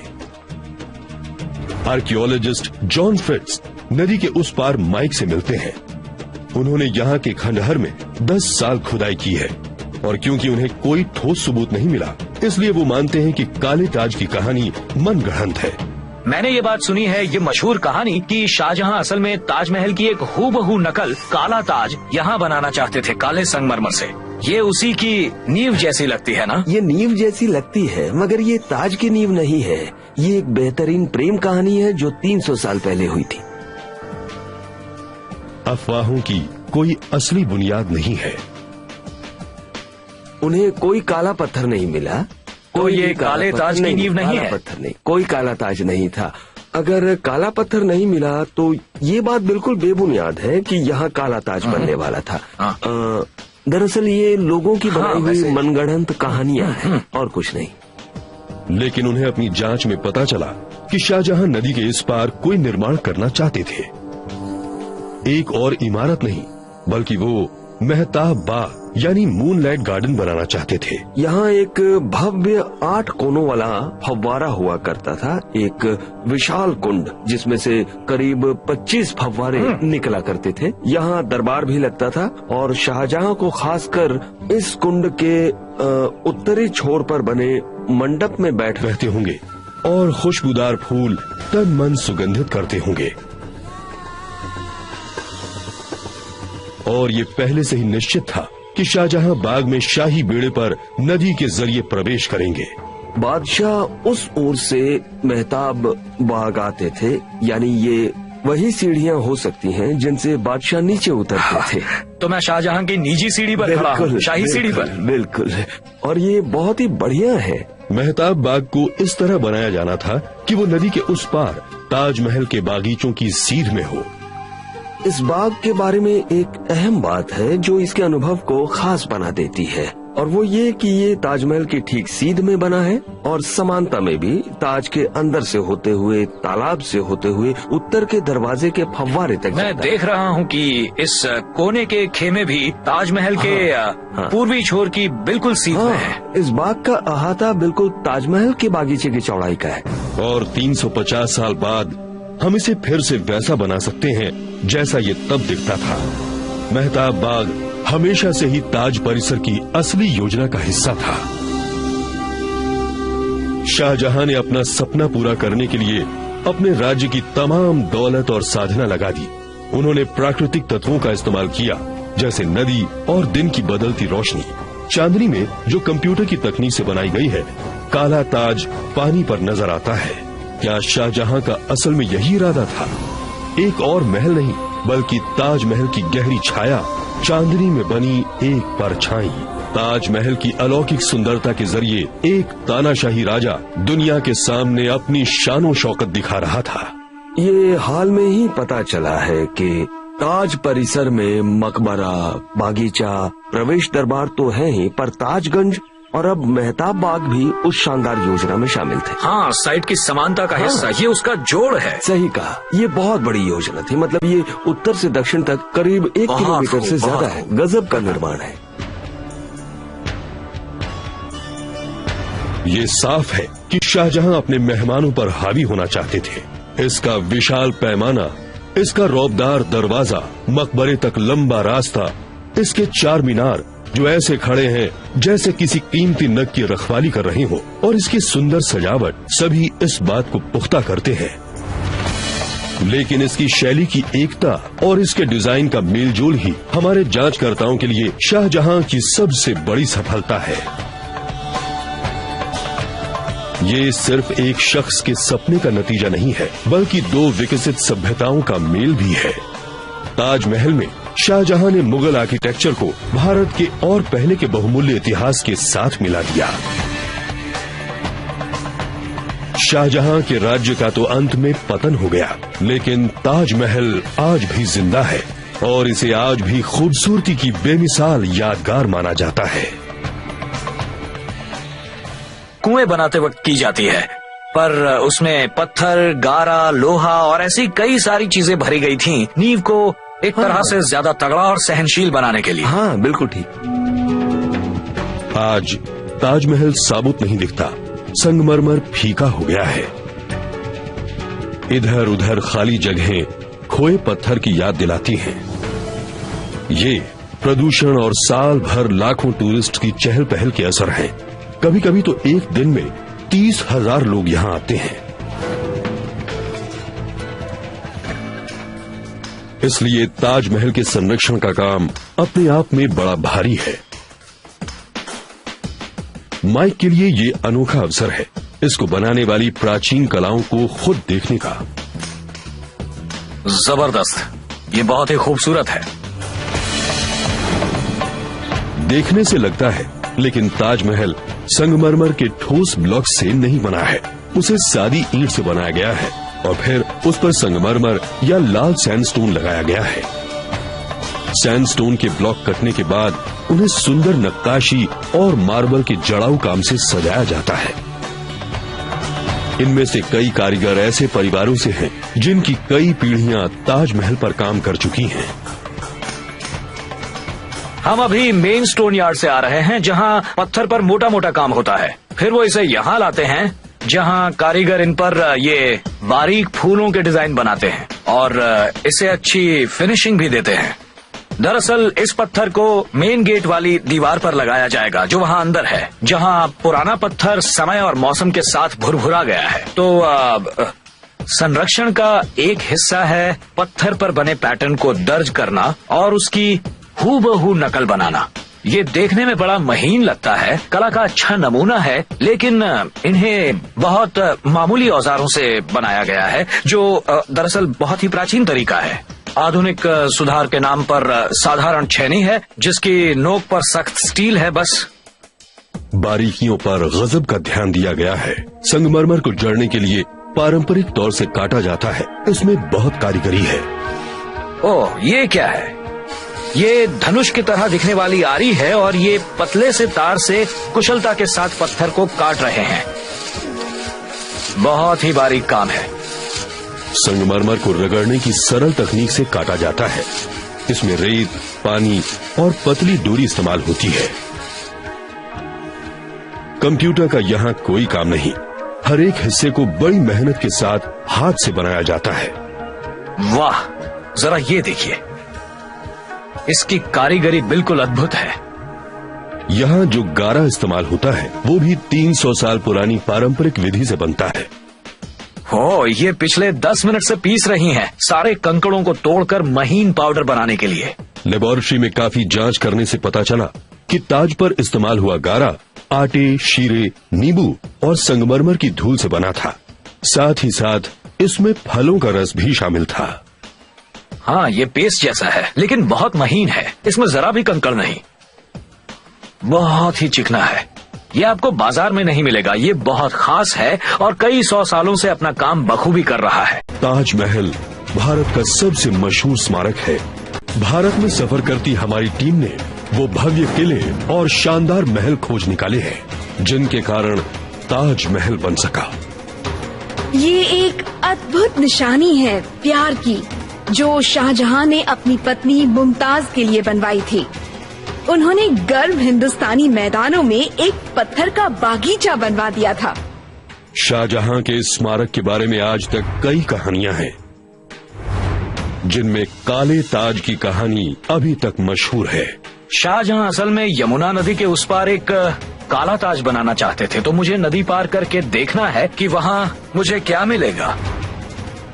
आर्कियोलॉजिस्ट जॉन फिट्स नदी के उस पार माइक से मिलते हैं। उन्होंने यहाँ के खंडहर में 10 साल खुदाई की है और क्योंकि उन्हें कोई ठोस सबूत नहीं मिला, इसलिए वो मानते हैं कि काले ताज की कहानी मनगढ़ंत है। मैंने ये बात सुनी है, ये मशहूर कहानी कि शाहजहां असल में ताजमहल की एक हूबहू नकल काला ताज यहाँ बनाना चाहते थे काले संगमरमर से। ये उसी की नींव जैसी लगती है ना? ये नींव जैसी लगती है, मगर ये ताज की नींव नहीं है। ये एक बेहतरीन प्रेम कहानी है जो 300 साल पहले हुई थी। अफवाहों की कोई असली बुनियाद नहीं है। उन्हें कोई काला पत्थर नहीं मिला। तो ये काले ताज की नींव नहीं है? पत्थर नहीं, कोई काला ताज नहीं था। अगर काला पत्थर नहीं मिला तो ये बात बिल्कुल बेबुनियाद है कि यहाँ काला ताज बनने वाला था। दरअसल ये लोगों की बनाई हुई मनगढ़ंत कहानियां हैं और कुछ नहीं। लेकिन उन्हें अपनी जांच में पता चला कि शाहजहां नदी के इस पार कोई निर्माण करना चाहते थे। एक और इमारत नहीं बल्कि वो मेहताब बाग यानी मूनलाइट गार्डन बनाना चाहते थे। यहाँ एक भव्य 8 कोनों वाला फव्वारा हुआ करता था, एक विशाल कुंड जिसमें से करीब 25 फव्वारे निकला करते थे। यहाँ दरबार भी लगता था और शाहजहां को खासकर इस कुंड के उत्तरी छोर पर बने मंडप में बैठ रहते होंगे और खुशबूदार फूल तन मन सुगंधित करते होंगे। और ये पहले से ही निश्चित था कि शाहजहां बाग में शाही बेड़े पर नदी के जरिए प्रवेश करेंगे। बादशाह उस ओर से मेहताब बाग आते थे, यानी ये वही सीढ़ियां हो सकती हैं जिनसे बादशाह नीचे उतरते थे। तो मैं शाहजहां की निजी सीढ़ी पर खड़ा हूं, शाही सीढ़ी पर। बिल्कुल, और ये बहुत ही बढ़िया है। मेहताब बाग को इस तरह बनाया जाना था कि वो नदी के उस पार ताजमहल के बागीचों की सीध में हो। इस बाग के बारे में एक अहम बात है जो इसके अनुभव को खास बना देती है, और वो ये कि ये ताजमहल की ठीक सीध में बना है और समानता में भी ताज के अंदर से होते हुए, तालाब से होते हुए उत्तर के दरवाजे के फव्वारे तक। मैं देख रहा हूँ कि इस कोने के खेमे भी ताजमहल के पूर्वी छोर की बिल्कुल सीध में है। इस बाग का अहाता बिल्कुल ताजमहल के बागीचे की चौड़ाई का है। और 350 साल बाद हम इसे फिर से वैसा बना सकते हैं जैसा ये तब दिखता था। मेहताब बाग हमेशा से ही ताज परिसर की असली योजना का हिस्सा था। शाहजहां ने अपना सपना पूरा करने के लिए अपने राज्य की तमाम दौलत और साधना लगा दी। उन्होंने प्राकृतिक तत्वों का इस्तेमाल किया, जैसे नदी और दिन की बदलती रोशनी। चांदनी में जो कंप्यूटर की तकनीक से बनाई गई है, काला ताज पानी पर नजर आता है। क्या शाहजहां का असल में यही इरादा था? एक और महल नहीं, बल्कि ताजमहल की गहरी छाया, चांदनी में बनी एक परछाई। ताजमहल की अलौकिक सुंदरता के जरिए एक तानाशाही राजा दुनिया के सामने अपनी शानो शौकत दिखा रहा था। ये हाल में ही पता चला है कि ताज परिसर में मकबरा, बागीचा, प्रवेश दरबार तो है ही, पर ताजगंज और अब मेहताब बाग भी उस शानदार योजना में शामिल थे। हाँ, साइट की समानता का हिस्सा, ये उसका जोड़ है। सही कहा, ये बहुत बड़ी योजना थी। मतलब ये उत्तर से दक्षिण तक करीब 1 किलोमीटर से ज्यादा है। गजब का निर्माण है। ये साफ है कि शाहजहां अपने मेहमानों पर हावी होना चाहते थे। इसका विशाल पैमाना, इसका रौबदार दरवाजा, मकबरे तक लंबा रास्ता, इसके 4 मीनार जो ऐसे खड़े हैं जैसे किसी कीमती नग की रखवाली कर रहे हो, और इसकी सुंदर सजावट, सभी इस बात को पुख्ता करते हैं। लेकिन इसकी शैली की एकता और इसके डिजाइन का मेलजोल ही हमारे जांचकर्ताओं के लिए शाहजहां की सबसे बड़ी सफलता है। ये सिर्फ एक शख्स के सपने का नतीजा नहीं है, बल्कि 2 विकसित सभ्यताओं का मेल भी है। ताजमहल में शाहजहां ने मुगल आर्किटेक्चर को भारत के और पहले के बहुमूल्य इतिहास के साथ मिला दिया। शाहजहां के राज्य का तो अंत में पतन हो गया, लेकिन ताजमहल आज भी जिंदा है और इसे आज भी खूबसूरती की बेमिसाल यादगार माना जाता है। कुएं बनाते वक्त की जाती है, पर उसमें पत्थर, गारा, लोहा और ऐसी कई सारी चीजें भरी गई थीं, नींव को एक तरह से ज्यादा तगड़ा और सहनशील बनाने के लिए। हाँ, बिल्कुल ठीक। आज ताजमहल साबुत नहीं दिखता, संगमरमर फीका हो गया है। इधर उधर खाली जगहें खोए पत्थर की याद दिलाती हैं। ये प्रदूषण और साल भर लाखों टूरिस्ट की चहल पहल के असर हैं। कभी कभी तो एक दिन में 30,000 लोग यहाँ आते हैं। इसलिए ताजमहल के संरक्षण का काम अपने आप में बड़ा भारी है। माइक के लिए ये अनोखा अवसर है इसको बनाने वाली प्राचीन कलाओं को खुद देखने का। जबरदस्त, ये बहुत ही खूबसूरत है। देखने से लगता है, लेकिन ताजमहल संगमरमर के ठोस ब्लॉक से नहीं बना है। उसे सादी ईंट से बनाया गया है और फिर उस पर संगमरमर या लाल सैंडस्टोन लगाया गया है। सैंडस्टोन के ब्लॉक कटने के बाद उन्हें सुंदर नक्काशी और मार्बल के जड़ाऊ काम से सजाया जाता है। इनमें से कई कारीगर ऐसे परिवारों से हैं जिनकी कई पीढ़ियां ताजमहल पर काम कर चुकी हैं। हम अभी मेन स्टोन यार्ड से आ रहे हैं, जहां पत्थर पर मोटा मोटा काम होता है। फिर वो इसे यहाँ लाते हैं जहां कारीगर इन पर ये बारीक फूलों के डिजाइन बनाते हैं और इसे अच्छी फिनिशिंग भी देते हैं। दरअसल इस पत्थर को मेन गेट वाली दीवार पर लगाया जाएगा, जो वहां अंदर है, जहां पुराना पत्थर समय और मौसम के साथ भुरभुरा गया है। तो संरक्षण का एक हिस्सा है पत्थर पर बने पैटर्न को दर्ज करना और उसकी हूबहू नकल बनाना। ये देखने में बड़ा महीन लगता है, कला का अच्छा नमूना है, लेकिन इन्हें बहुत मामूली औजारों से बनाया गया है, जो दरअसल बहुत ही प्राचीन तरीका है। आधुनिक सुधार के नाम पर साधारण छेनी है जिसकी नोक पर सख्त स्टील है। बस बारीकियों पर गजब का ध्यान दिया गया है। संगमरमर को जड़ने के लिए पारंपरिक तौर से काटा जाता है, इसमें बहुत कारीगरी है। ओह, ये क्या है? ये धनुष की तरह दिखने वाली आरी है और ये पतले से तार से कुशलता के साथ पत्थर को काट रहे हैं। बहुत ही बारीक काम है। संगमरमर को रगड़ने की सरल तकनीक से काटा जाता है। इसमें रेत, पानी और पतली डोरी इस्तेमाल होती है। कंप्यूटर का यहाँ कोई काम नहीं, हर एक हिस्से को बड़ी मेहनत के साथ हाथ से बनाया जाता है। वाह, जरा ये देखिए, इसकी कारीगरी बिल्कुल अद्भुत है। यहाँ जो गारा इस्तेमाल होता है वो भी 300 साल पुरानी पारंपरिक विधि से बनता है। हो, ये पिछले 10 मिनट से पीस रही हैं, सारे कंकड़ों को तोड़कर महीन पाउडर बनाने के लिए। लेबोरेटरी में काफी जांच करने से पता चला कि ताज पर इस्तेमाल हुआ गारा आटे, शीरे, नींबू और संगमरमर की धूल से बना था। साथ ही साथ इसमें फलों का रस भी शामिल था। हाँ, ये पेस्ट जैसा है, लेकिन बहुत महीन है। इसमें जरा भी कंकड़ नहीं, बहुत ही चिकना है। ये आपको बाजार में नहीं मिलेगा। ये बहुत खास है और कई 100 सालों से अपना काम बखूबी कर रहा है। ताजमहल भारत का सबसे मशहूर स्मारक है। भारत में सफर करती हमारी टीम ने वो भव्य किले और शानदार महल खोज निकाले हैं, जिनके कारण ताजमहल बन सका। ये एक अद्भुत निशानी है प्यार की, जो शाहजहां ने अपनी पत्नी मुमताज के लिए बनवाई थी। उन्होंने गर्म हिंदुस्तानी मैदानों में एक पत्थर का बागीचा बनवा दिया था। शाहजहां के इस स्मारक के बारे में आज तक कई कहानियां हैं, जिनमें काले ताज की कहानी अभी तक मशहूर है। शाहजहां असल में यमुना नदी के उस पार एक काला ताज बनाना चाहते थे, तो मुझे नदी पार करके देखना है कि वहाँ मुझे क्या मिलेगा।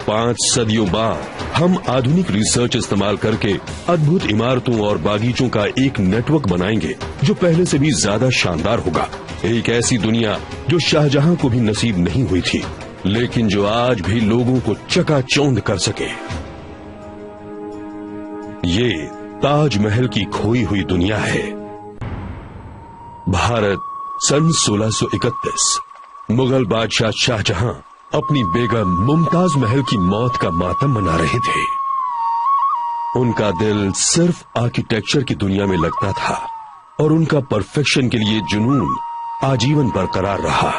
5 सदियों बाद हम आधुनिक रिसर्च इस्तेमाल करके अद्भुत इमारतों और बागीचों का एक नेटवर्क बनाएंगे, जो पहले से भी ज्यादा शानदार होगा। एक ऐसी दुनिया जो शाहजहां को भी नसीब नहीं हुई थी, लेकिन जो आज भी लोगों को चकाचौंध कर सके। ये ताजमहल की खोई हुई दुनिया है। भारत सन 1631। मुगल बादशाह शाहजहां अपनी बेगम मुमताज महल की मौत का मातम मना रहे थे। उनका दिल सिर्फ आर्किटेक्चर की दुनिया में लगता था और उनका परफेक्शन के लिए जुनून आजीवन बरकरार रहा।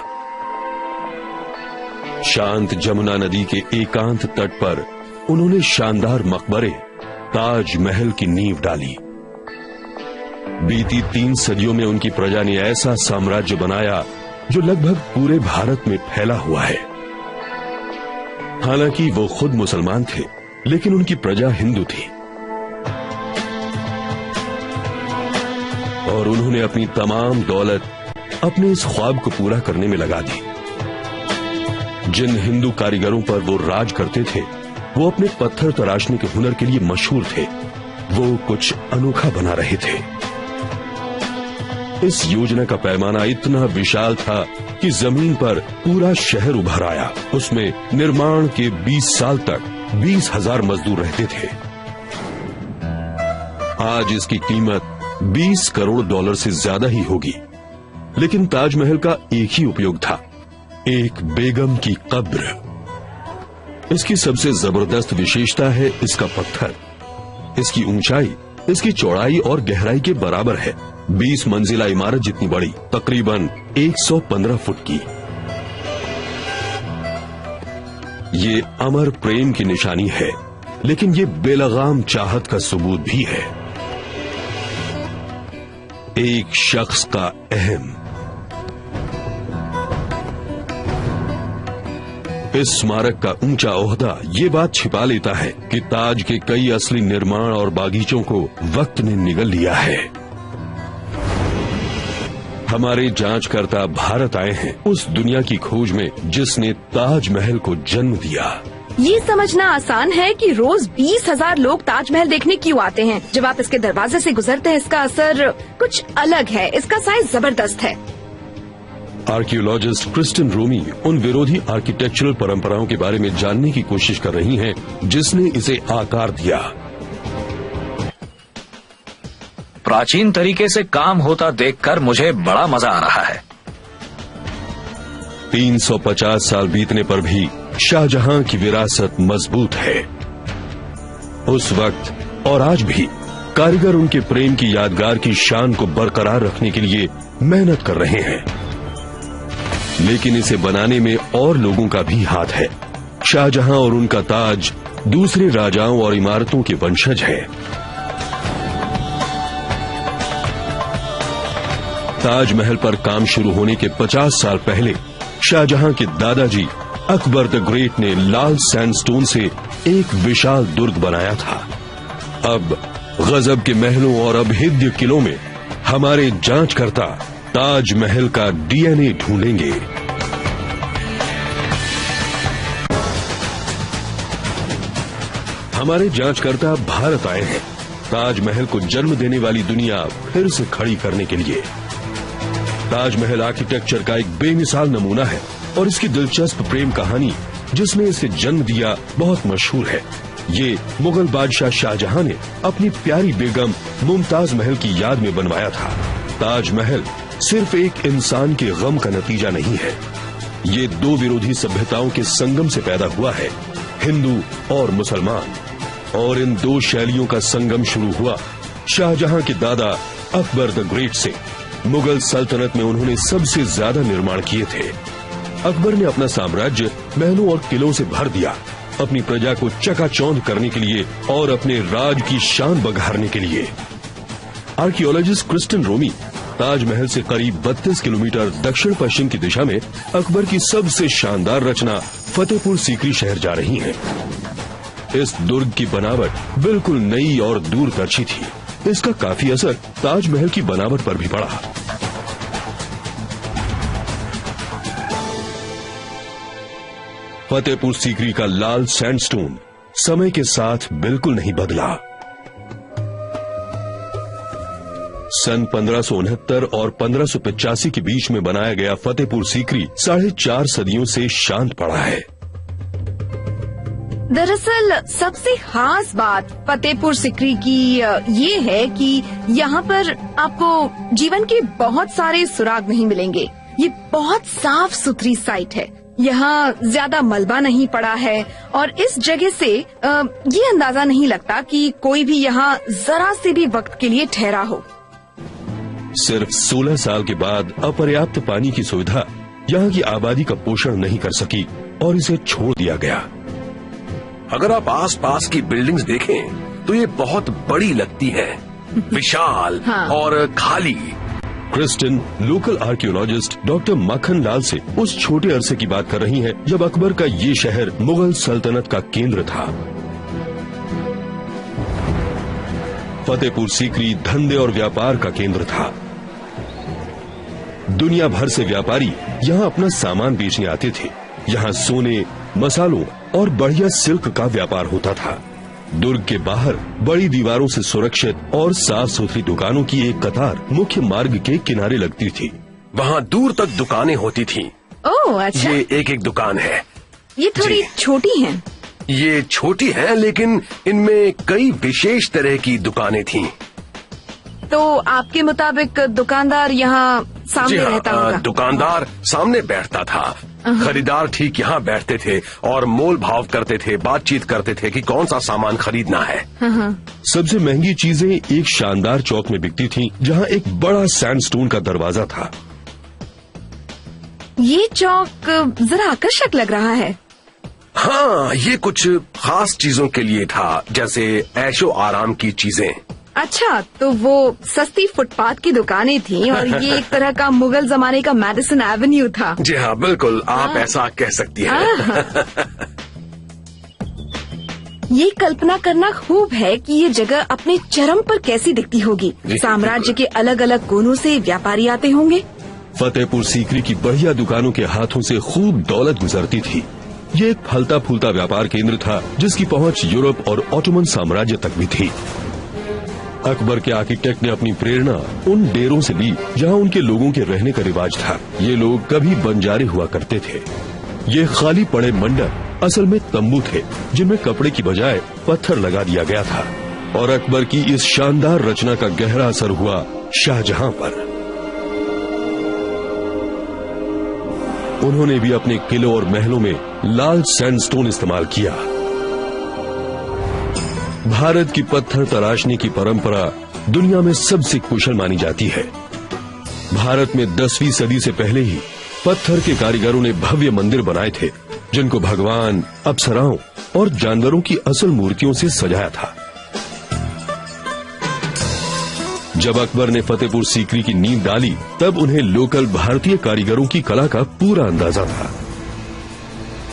शांत जमुना नदी के एकांत तट पर उन्होंने शानदार मकबरे ताजमहल की नींव डाली। बीती 3 सदियों में उनकी प्रजा ने ऐसा साम्राज्य बनाया जो लगभग पूरे भारत में फैला हुआ है। हालांकि वो खुद मुसलमान थे, लेकिन उनकी प्रजा हिंदू थी और उन्होंने अपनी तमाम दौलत अपने इस ख्वाब को पूरा करने में लगा दी। जिन हिंदू कारीगरों पर वो राज करते थे, वो अपने पत्थर तराशने के हुनर के लिए मशहूर थे। वो कुछ अनोखा बना रहे थे। इस योजना का पैमाना इतना विशाल था कि जमीन पर पूरा शहर उभर आया। उसमें निर्माण के 20 साल तक 20,000 मजदूर रहते थे। आज इसकी कीमत 20 करोड़ डॉलर से ज्यादा ही होगी। लेकिन ताजमहल का एक ही उपयोग था, एक बेगम की कब्र। इसकी सबसे जबरदस्त विशेषता है इसका पत्थर। इसकी ऊंचाई इसकी चौड़ाई और गहराई के बराबर है। 20 मंजिला इमारत जितनी बड़ी, तकरीबन 115 फुट की। ये अमर प्रेम की निशानी है, लेकिन ये बेलगाम चाहत का सबूत भी है। एक शख्स का अहम। इस स्मारक का ऊंचा ओहदा ये बात छिपा लेता है कि ताज के कई असली निर्माण और बागीचों को वक्त ने निगल लिया है। हमारे जांचकर्ता भारत आए हैं उस दुनिया की खोज में जिसने ताजमहल को जन्म दिया। ये समझना आसान है कि रोज 20,000 लोग ताजमहल देखने क्यों आते हैं। जब आप इसके दरवाजे से गुजरते हैं, इसका असर कुछ अलग है। इसका साइज जबरदस्त है। आर्कियोलॉजिस्ट क्रिस्टिन रोमी उन विरोधी आर्किटेक्चरल परंपराओं के बारे में जानने की कोशिश कर रही हैं, जिसने इसे आकार दिया। प्राचीन तरीके से काम होता देखकर मुझे बड़ा मजा आ रहा है। 350 साल बीतने पर भी शाहजहां की विरासत मजबूत है। उस वक्त और आज भी कारीगर उनके प्रेम की यादगार की शान को बरकरार रखने के लिए मेहनत कर रहे हैं। लेकिन इसे बनाने में और लोगों का भी हाथ है। शाहजहां और उनका ताज दूसरे राजाओं और इमारतों के वंशज है। ताजमहल पर काम शुरू होने के 50 साल पहले शाहजहां के दादाजी अकबर द ग्रेट ने लाल सैंडस्टोन से एक विशाल दुर्ग बनाया था। अब गजब के महलों और अभेद्य किलों में हमारे जांचकर्ता ताजमहल का डीएनए ढूंढेंगे। हमारे जांचकर्ता भारत आए हैं ताजमहल को जन्म देने वाली दुनिया फिर से खड़ी करने के लिए। ताजमहल आर्किटेक्चर का एक बेमिसाल नमूना है और इसकी दिलचस्प प्रेम कहानी जिसने इसे जन्म दिया बहुत मशहूर है। ये मुगल बादशाह शाहजहां ने अपनी प्यारी बेगम मुमताज महल की याद में बनवाया था। ताजमहल सिर्फ एक इंसान के गम का नतीजा नहीं है, ये दो विरोधी सभ्यताओं के संगम से पैदा हुआ है, हिंदू और मुसलमान। और इन दो शैलियों का संगम शुरू हुआ शाहजहां के दादा अकबर द ग्रेट से। मुगल सल्तनत में उन्होंने सबसे ज्यादा निर्माण किए थे। अकबर ने अपना साम्राज्य महलों और किलों से भर दिया, अपनी प्रजा को चकाचौंध करने के लिए और अपने राज की शान बघारने के लिए। आर्कियोलॉजिस्ट क्रिस्टन रोमी ताजमहल से करीब 32 किलोमीटर दक्षिण पश्चिम की दिशा में अकबर की सबसे शानदार रचना फतेहपुर सीकरी शहर जा रही हैं। इस दुर्ग की बनावट बिल्कुल नई और दूरदर्शी थी। इसका काफी असर ताजमहल की बनावट पर भी पड़ा। फतेहपुर सीकरी का लाल सैंडस्टोन समय के साथ बिल्कुल नहीं बदला। सन 1569 और 1585 के बीच में बनाया गया फतेहपुर सीकरी 4.5 सदियों से शांत पड़ा है। दरअसल सबसे खास बात फतेहपुर सीकरी की ये है कि यहाँ पर आपको जीवन के बहुत सारे सुराग नहीं मिलेंगे। ये बहुत साफ सुथरी साइट है, यहाँ ज्यादा मलबा नहीं पड़ा है और इस जगह से ये अंदाजा नहीं लगता कि कोई भी यहाँ जरा से भी वक्त के लिए ठहरा हो। सिर्फ 16 साल के बाद अपर्याप्त पानी की सुविधा यहाँ की आबादी का पोषण नहीं कर सकी और इसे छोड़ दिया गया। अगर आप आसपास की बिल्डिंग्स देखें तो ये बहुत बड़ी लगती हैं, विशाल और खाली। क्रिस्टन लोकल आर्कियोलॉजिस्ट डॉक्टर मक्खन लाल से उस छोटे अरसे की बात कर रही हैं जब अकबर का ये शहर मुगल सल्तनत का केंद्र था। फतेहपुर सीकरी धंधे और व्यापार का केंद्र था। दुनिया भर से व्यापारी यहाँ अपना सामान बेचने आते थे। यहाँ सोने, मसालों और बढ़िया सिल्क का व्यापार होता था। दुर्ग के बाहर बड़ी दीवारों से सुरक्षित और साफ सुथरी दुकानों की एक कतार मुख्य मार्ग के किनारे लगती थी। वहाँ दूर तक दुकानें होती थीं। ओह अच्छा। ये एक दुकान है। ये थोड़ी छोटी हैं। ये छोटी है लेकिन इनमें कई विशेष तरह की दुकानें थीं। तो आपके मुताबिक दुकानदार यहाँ सामने रहता होगा? दुकानदार सामने बैठता था, खरीदार ठीक यहाँ बैठते थे और मोल भाव करते थे, बातचीत करते थे कि कौन सा सामान खरीदना है। सबसे महंगी चीजें एक शानदार चौक में बिकती थीं, जहाँ एक बड़ा सैंडस्टोन का दरवाजा था। ये चौक जरा आकर्षक लग रहा है। हाँ, ये कुछ खास चीजों के लिए था, जैसे ऐशो आराम की चीजें। अच्छा, तो वो सस्ती फुटपाथ की दुकानें थीं और ये एक तरह का मुगल जमाने का मैडिसन एवेन्यू था। जी हाँ, बिल्कुल, आप ऐसा कह सकती हैं। ये कल्पना करना खूब है कि ये जगह अपने चरम पर कैसी दिखती होगी। साम्राज्य के अलग अलग कोनों से व्यापारी आते होंगे। फतेहपुर सीकरी की बढ़िया दुकानों के हाथों से खूब दौलत गुजरती थी। ये एक फलता फूलता व्यापार केंद्र था जिसकी पहुंच यूरोप और ऑटोमन साम्राज्य तक भी थी। अकबर के आर्किटेक्ट ने अपनी प्रेरणा उन डेरों से ली जहां उनके लोगों के रहने का रिवाज था। ये लोग कभी बंजारे हुआ करते थे। ये खाली पड़े मंडप असल में तंबू थे जिनमें कपड़े की बजाय पत्थर लगा दिया गया था। और अकबर की इस शानदार रचना का गहरा असर हुआ शाहजहां पर। उन्होंने भी अपने किलों और महलों में लाल सैंडस्टोन इस्तेमाल किया। भारत की पत्थर तराशने की परंपरा दुनिया में सबसे कुशल मानी जाती है। भारत में 10वीं सदी से पहले ही पत्थर के कारीगरों ने भव्य मंदिर बनाए थे जिनको भगवान, अप्सराओं और जानवरों की असल मूर्तियों से सजाया था। जब अकबर ने फतेहपुर सीकरी की नींव डाली तब उन्हें लोकल भारतीय कारीगरों की कला का पूरा अंदाजा था।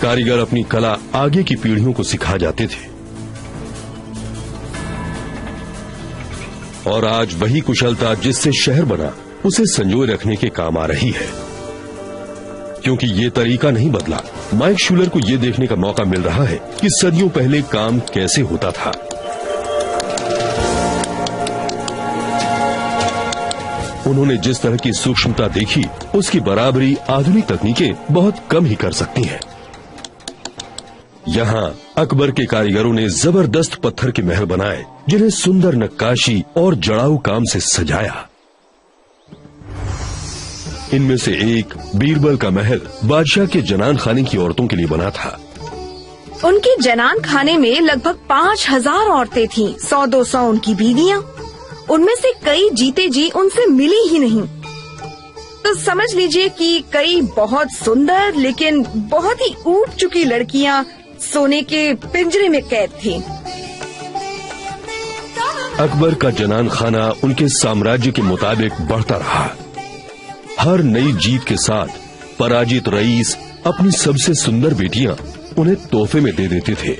कारीगर अपनी कला आगे की पीढ़ियों को सिखा जाते थे और आज वही कुशलता जिससे शहर बना उसे संजोए रखने के काम आ रही है, क्योंकि ये तरीका नहीं बदला। माइक शूलर को ये देखने का मौका मिल रहा है कि सदियों पहले काम कैसे होता था। उन्होंने जिस तरह की सूक्ष्मता देखी, उसकी बराबरी आधुनिक तकनीकें बहुत कम ही कर सकती हैं। यहाँ अकबर के कारीगरों ने जबरदस्त पत्थर के महल बनाए, जिन्हें सुंदर नक्काशी और जड़ाऊ काम से सजाया। इनमें से एक बीरबल का महल बादशाह के जनान खाने की औरतों के लिए बना था। उनके जनान खाने में लगभग 5000 औरतें थीं, 100-200 उनकी बीवियां। उनमें से कई जीते जी उनसे मिली ही नहीं। तो समझ लीजिए कि कई बहुत सुंदर लेकिन बहुत ही ऊब चुकी लड़कियां सोने के पिंजरे में कैद थीं। अकबर का जनान खाना उनके साम्राज्य के मुताबिक बढ़ता रहा। हर नई जीत के साथ पराजित रईस अपनी सबसे सुंदर बेटियां उन्हें तोहफे में दे देते थे,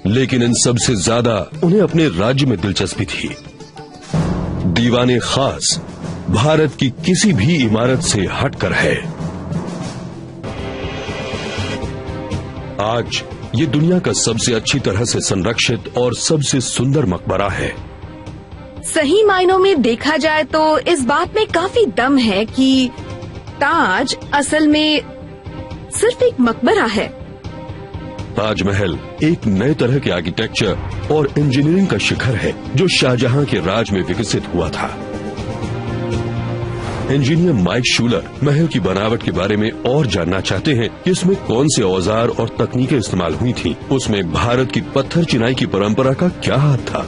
लेकिन इन सबसे ज्यादा उन्हें अपने राज्य में दिलचस्पी थी। दीवाने खास भारत की किसी भी इमारत से हटकर है। आज ये दुनिया का सबसे अच्छी तरह से संरक्षित और सबसे सुंदर मकबरा है। सही मायनों में देखा जाए तो इस बात में काफी दम है कि ताज असल में सिर्फ एक मकबरा है। ताजमहल एक नए तरह के आर्किटेक्चर और इंजीनियरिंग का शिखर है, जो शाहजहां के राज में विकसित हुआ था। इंजीनियर माइक शूलर महल की बनावट के बारे में और जानना चाहते हैं कि इसमें कौन से औजार और तकनीकें इस्तेमाल हुई थीं। उसमें भारत की पत्थर चिनाई की परंपरा का क्या हाथ था।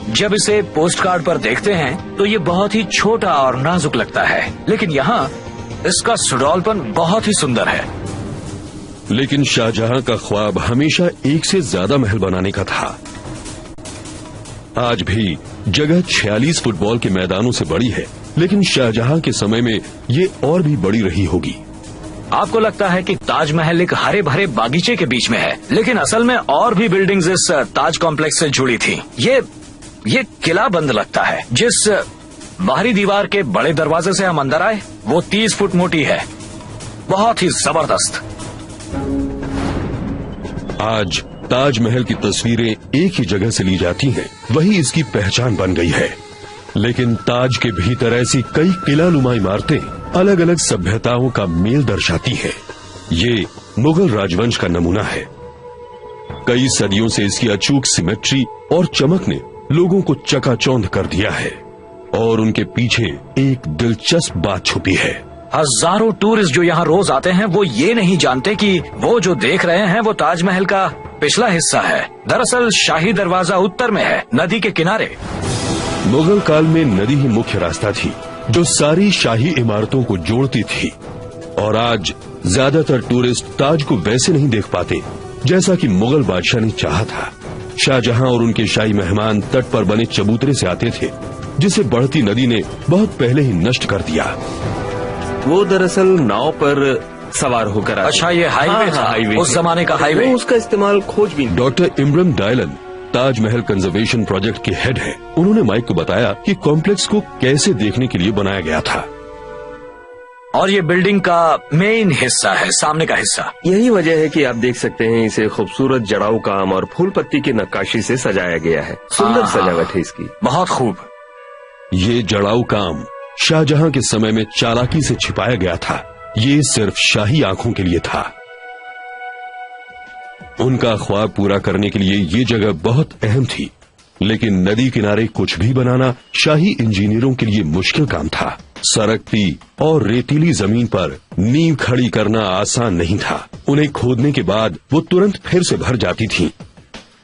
जब इसे पोस्ट कार्ड पर देखते हैं तो ये बहुत ही छोटा और नाजुक लगता है, लेकिन यहाँ इसका सुडौलपन बहुत ही सुंदर है। लेकिन शाहजहां का ख्वाब हमेशा एक से ज्यादा महल बनाने का था। आज भी जगह 46 फुटबॉल के मैदानों से बड़ी है, लेकिन शाहजहां के समय में ये और भी बड़ी रही होगी। आपको लगता है कि ताजमहल एक हरे भरे बागीचे के बीच में है, लेकिन असल में और भी बिल्डिंग्स इस ताज कॉम्प्लेक्स से जुड़ी थी। ये किला बंद लगता है। जिस बाहरी दीवार के बड़े दरवाजे से हम अंदर आए, वो 30 फुट मोटी है, बहुत ही जबरदस्त। आज ताजमहल की तस्वीरें एक ही जगह से ली जाती हैं, वही इसकी पहचान बन गई है। लेकिन ताज के भीतर ऐसी कई किलानुमा इमारतें अलग अलग सभ्यताओं का मेल दर्शाती हैं। ये मुगल राजवंश का नमूना है। कई सदियों से इसकी अचूक सिमेट्री और चमक ने लोगों को चकाचौंध कर दिया है, और उनके पीछे एक दिलचस्प बात छुपी है। हजारों टूरिस्ट जो यहाँ रोज आते हैं, वो ये नहीं जानते कि वो जो देख रहे हैं वो ताजमहल का पिछला हिस्सा है। दरअसल शाही दरवाजा उत्तर में है, नदी के किनारे। मुगल काल में नदी ही मुख्य रास्ता थी, जो सारी शाही इमारतों को जोड़ती थी। और आज ज्यादातर टूरिस्ट ताज को वैसे नहीं देख पाते जैसा कि मुगल बादशाह ने चाहा था। शाहजहां और उनके शाही मेहमान तट पर बने चबूतरे से आते थे, जिसे बढ़ती नदी ने बहुत पहले ही नष्ट कर दिया। वो दरअसल नाव पर सवार होकर आते। अच्छा, ये हाईवे था, हाईवे उस जमाने का हाईवे। उसका इस्तेमाल खोजबीन। Doctor Imran Dylan Taj Mahal conservation project के हेड है। उन्होंने माइक को बताया कि कॉम्प्लेक्स को कैसे देखने के लिए बनाया गया था। और ये बिल्डिंग का मेन हिस्सा है, सामने का हिस्सा। यही वजह है कि आप देख सकते हैं इसे खूबसूरत जड़ाऊ काम और फूल पत्ती की नक्काशी से सजाया गया है। सुंदर सजावट है इसकी, बहुत खूब। ये जड़ाऊ काम शाहजहां के समय में चालाकी से छिपाया गया था। ये सिर्फ शाही आंखों के लिए था। उनका ख्वाब पूरा करने के लिए ये जगह बहुत अहम थी, लेकिन नदी किनारे कुछ भी बनाना शाही इंजीनियरों के लिए मुश्किल काम था। सरकती और रेतीली जमीन पर नींव खड़ी करना आसान नहीं था। उन्हें खोदने के बाद वो तुरंत फिर से भर जाती थीं।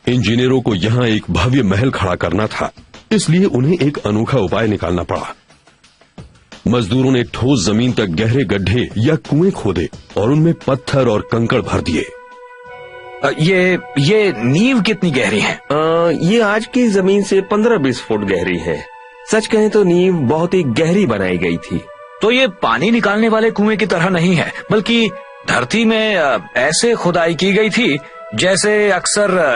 इंजीनियरों को यहाँ एक भव्य महल खड़ा करना था, इसलिए उन्हें एक अनोखा उपाय निकालना पड़ा। मजदूरों ने ठोस जमीन तक गहरे गड्ढे या कुएं खोदे और उनमें पत्थर और कंकड़ भर दिए। ये नींव कितनी गहरी है? ये आज की जमीन से 15-20 फुट गहरी है। सच कहें तो नींव बहुत ही गहरी बनाई गई थी। तो ये पानी निकालने वाले कुएं की तरह नहीं है, बल्कि धरती में ऐसे खुदाई की गई थी जैसे अक्सर